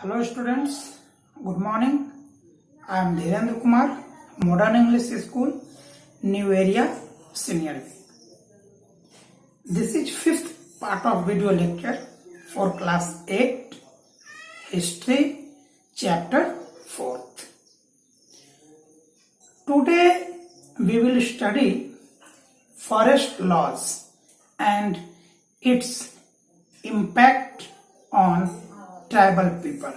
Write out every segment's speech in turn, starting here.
Hello students, good morning. I am Dhirendra, Modern English School, New Area, Senior B. This is fifth part of video lecture for class 8, History, chapter 4th. Today we will study forest laws and its impact on tribal people.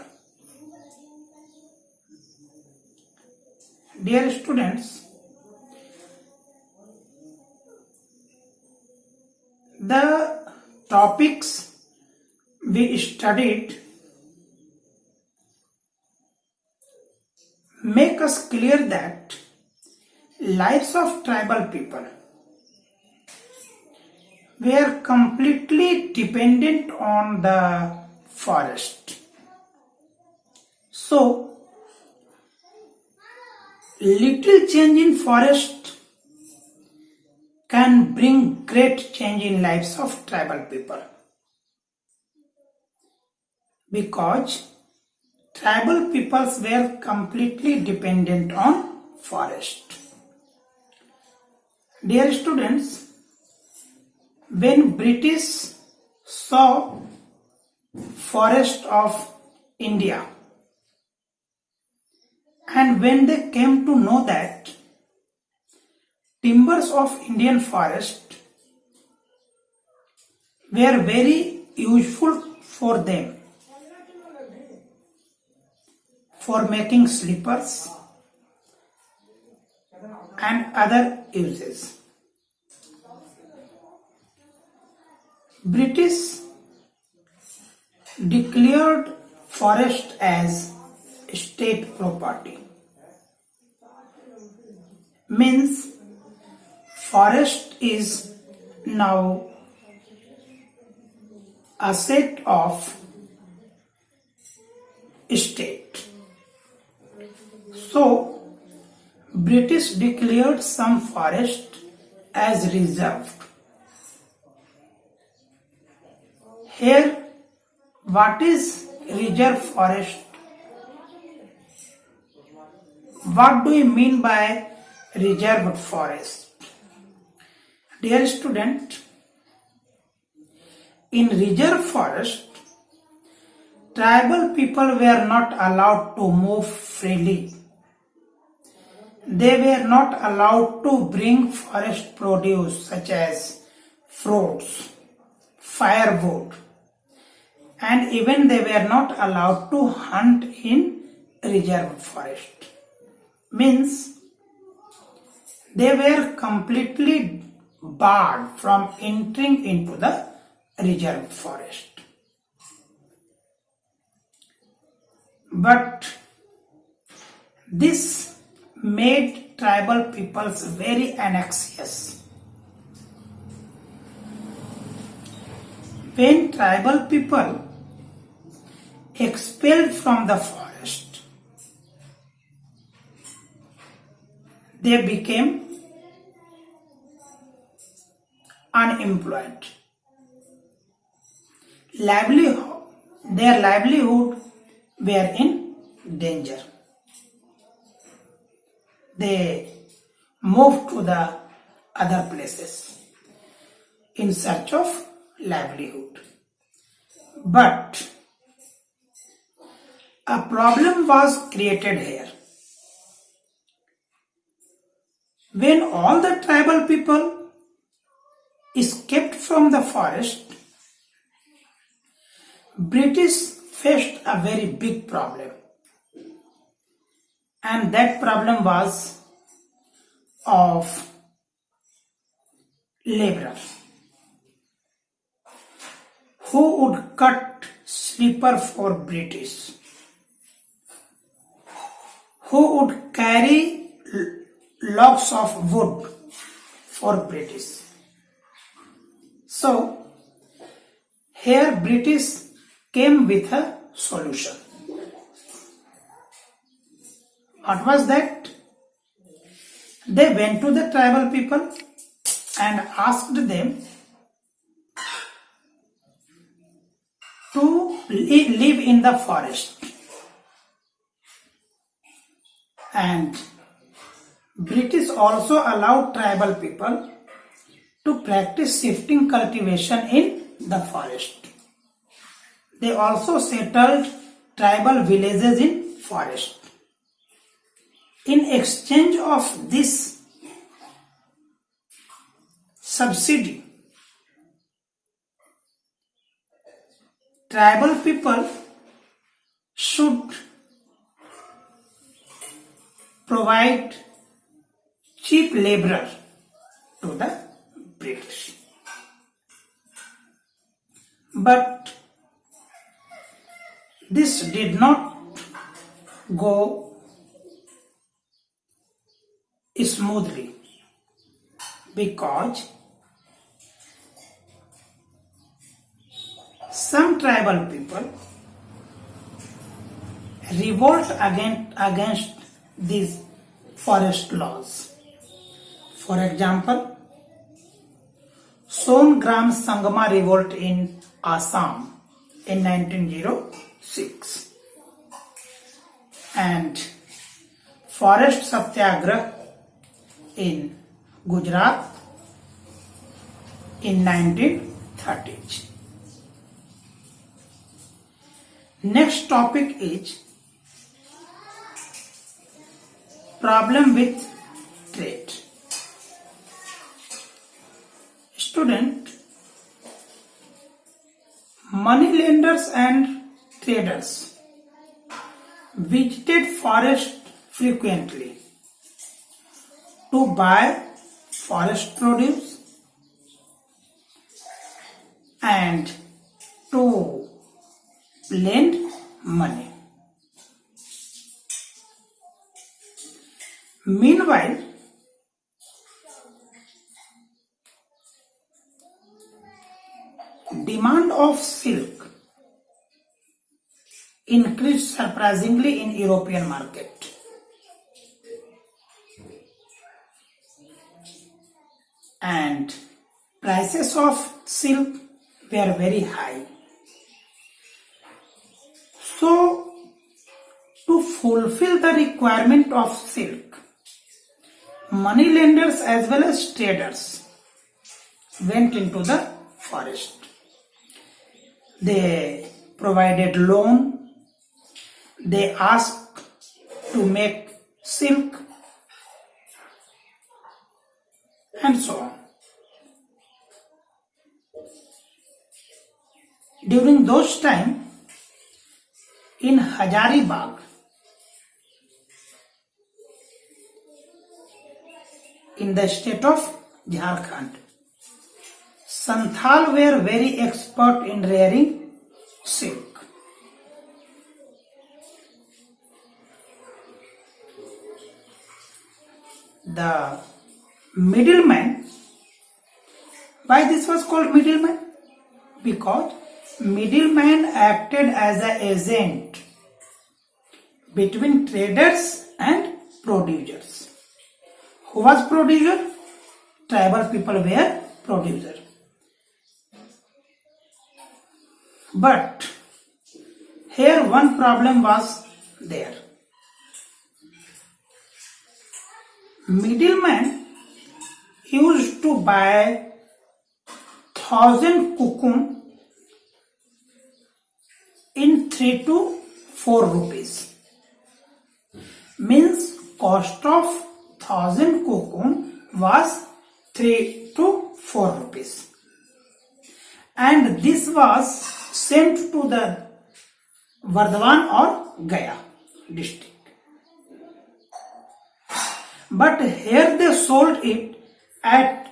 Dear students, the topics we studied make us clear that lives of tribal people were completely dependent on the forest. So, little change in forest can bring great change in lives of tribal people, because tribal peoples were completely dependent on forest. Dear students, when British saw forest of India, and when they came to know that timbers of Indian forest were very useful for them for making slippers and other uses, British declared forest as state property. Means forest is now asset of state. So British declared some forest as reserved. Here, what is reserve forest? What do we mean by reserved forest? Dear student, in reserve forest, tribal people were not allowed to move freely. They were not allowed to bring forest produce such as fruits, firewood, and even they were not allowed to hunt in reserve forest. Means they were completely barred from entering into the reserve forest. But this made tribal peoples very anxious. When tribal people expelled from the forest, they became unemployed. Their livelihood were in danger. They moved to the other places in search of livelihood. But a problem was created here. When all the tribal people escaped from the forest, British faced a very big problem. And that problem was of labor. Who would cut slipper for British? Who would carry logs of wood for British? So, here British came with a solution. What was that? They went to the tribal people and asked them to live in the forest. And British also allowed tribal people to practice shifting cultivation in the forest. They also settled tribal villages in forest. In exchange of this subsidy, tribal people should provide cheap labor to the British. But this did not go smoothly because some tribal people revolt against these forest laws. For example, Songram Sangma revolt in Assam in 1906 and Forest Satyagrah in Gujarat in 1930s. Next topic is problem with trade. Student, money lenders and traders visited forest frequently to buy forest produce and to lend money. Meanwhile, demand of silk increased surprisingly in European market. And prices of silk were very high. So, to fulfill the requirement of silk, money lenders as well as traders went into the forest. They provided loan, they asked to make silk, and so on. During those times, in Hazaribagh, in the state of Jharkhand, Santhal were very expert in rearing silk. The middleman, why this was called middleman? Because middleman acted as an agent between traders and producers. Who was producer? Tribal people were producer. But here one problem was there. Middleman used to buy 1,000 cocoon in 3 to 4 rupees. Means cost of 1,000 cocoon was 3 to 4 rupees. And this was sent to the Vardhan or Gaya district. But here they sold it at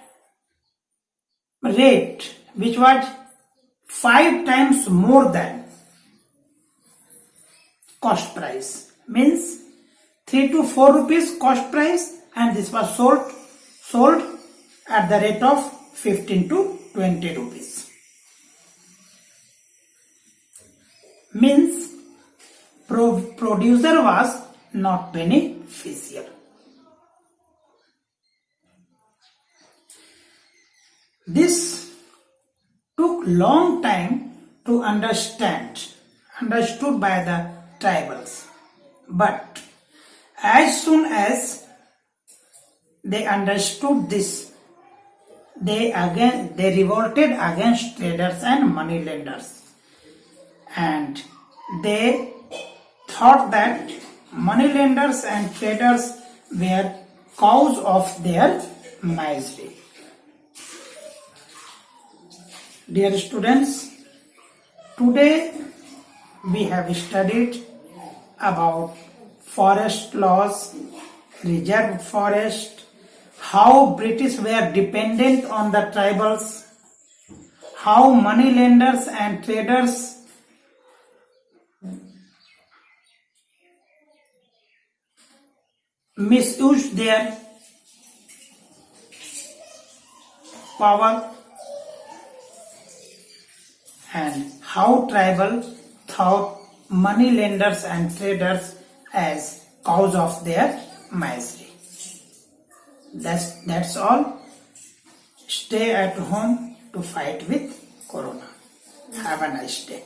rate which was 5 times more than cost price. Means 3 to 4 rupees cost price, and this was sold at the rate of 15 to 20 rupees. Means producer was not beneficial. This took long time to understood by the tribals. But As soon as they understood this, they revolted against traders and money lenders, and they thought that money lenders and traders were cause of their misery. Dear students, today we have studied about forest laws, reserved forest, how British were dependent on the tribals, how money lenders and traders misused their power, and how tribal thought money lenders and traders as cause of their misery. That's all. Stay at home to fight with Corona. Have a nice day.